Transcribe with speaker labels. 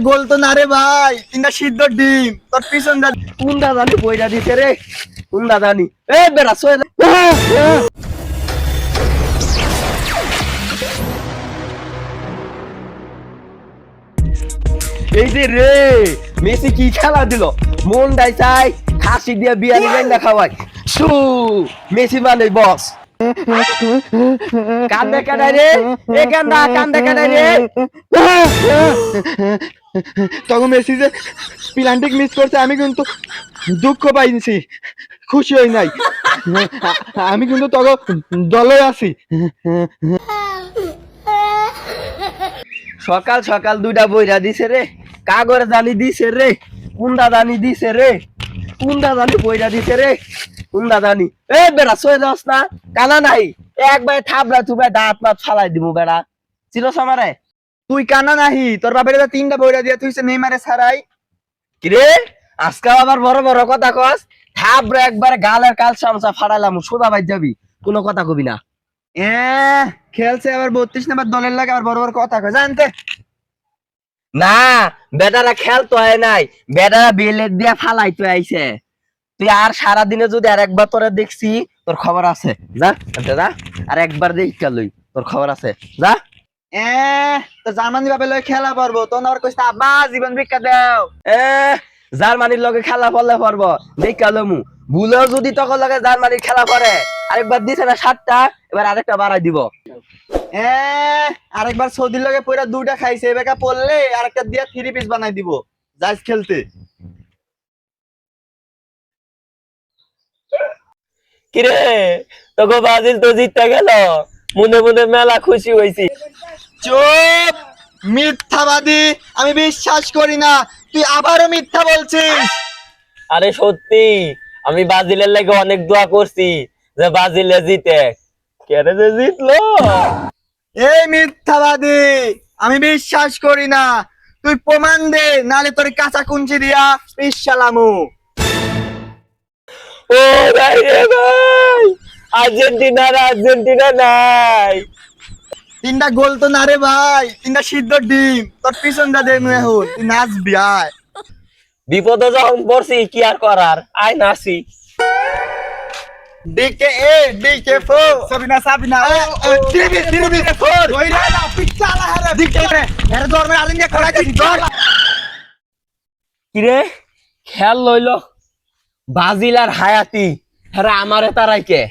Speaker 1: গোল তো না রে ভাই, তিনটা সিদ্ধ ডিম তোর পিছন দা
Speaker 2: কোন দাদানি বইরা দিছে রে, কোন দাদানি এ বেড়া সয়ে এই যে রে মেসি কি খেলা দিল, মন দাই চাই খাসি দিয়ে বিয়ানি রান্না খাওয়াই সু মেসি মানে বস। কান্দে কাটাই রে এ গান্ডা, কান্দে কাটাই রে।
Speaker 1: তখন মেসি যে প্লান্টিক মিস করছে, আমি কিন্তু দুঃখ পাইছি, খুশি হই নাই। আমি কিন্তু তখন দলে আছি।
Speaker 2: সকাল সকাল দুইটা বইরা দিছে রে, কাগজ জানি দিছে রে, কুন্দা জানি দিছে রে, কুন্দা জানি বইরা দিছে রে, কুন্দা জানি এ বেড়া সয়ে যাস না, কানা নাই একবার থাবলা থুবাই দাঁত মাত ফালাই দিব বেড়া, চিনস আমারে?
Speaker 1: তুই কানা নাহি, তোর বাপের তিনটা বইরা দিয়া তুই নেইমারে ছাড়াই।
Speaker 2: কিরে আজকে আবার বড় বড় কথা কস, থাবরা একবার গালের কাল চামচা ফাড়াইলাম, সোজা বাইর যাবি, কোনো কথা কবি না।
Speaker 1: খেলছে আবার 32 নাম্বার দলের লাগে, আবার বড় বড় কথা কয় জানতে।
Speaker 2: না বেটারা খেলতো হয় নাই, বেটারা বেলেট দিয়া ফালাইতে আইছে। তুই আর সারাদিনে যদি আর একবার তোরে দেখছি তোর খবর আছে, যা যা আর একবার দেখা লই, তোর খবর আছে যা।
Speaker 1: তো জার্মানি বাপে লয় খেলা পারবো, তো না কইছ আব্বা জীবন ভিক্ষা দাও।
Speaker 2: জার্মানির লগে খেলা পড়লে পারবো দেখা লমু, ভুলেও যদি তখন লগে জার্মানির খেলা পড়ে, আরেকবার দিছে না 7টা, এবার আরেকটা বাড়াই দিব।
Speaker 1: আরেকবার সৌদির লগে পয়রা দুটা খাইছে, এবারে পড়লে আরেকটা দিয়া 3 পিস বানাই দিব যাইস খেলতে।
Speaker 2: কিরে তোকে ব্রাজিল তো জিততে গেল, মনে মনে মেলা খুশি হয়েছি।
Speaker 1: চুপ, মিথ্যাবাদী, আমি বিশ্বাস করি না, তুই আবারও মিথ্যা বলছিস।
Speaker 2: আরে সত্যি, আমি ব্রাজিলের লাগে অনেক দোয়া করছি যে ব্রাজিলে জিতে, কেরে যে জিতলো।
Speaker 1: এই মিথ্যাবাদী, আমি বিশ্বাস করি না, তুই প্রমাণ দে, নালে তোর কাঁচা কুঞ্চি দিয়া পিছালামু।
Speaker 2: ও ভাই রে ভাই, আর্জেন্টিনা নাই।
Speaker 1: তিনটা গোল তো না রে ভাই, তিনটা সিদ্ধ ডিম তোর পিছন দা দেন, এখন তুই নাচবি আয়।
Speaker 2: বিপদে যখন পড়ছি কি আর করার, আয় নাচি।
Speaker 1: ডিকে এ ডিকে ফো সাবিনা ডিকে ফো ওইরা না পিছালা হারে ডিকে রে এর দরমে আলিঙ্গে খড়া দিছি দর।
Speaker 2: কিরে খেল লইল ব্রাজিল আর হায়াতি, হ্যাঁ আমারে তারাইকে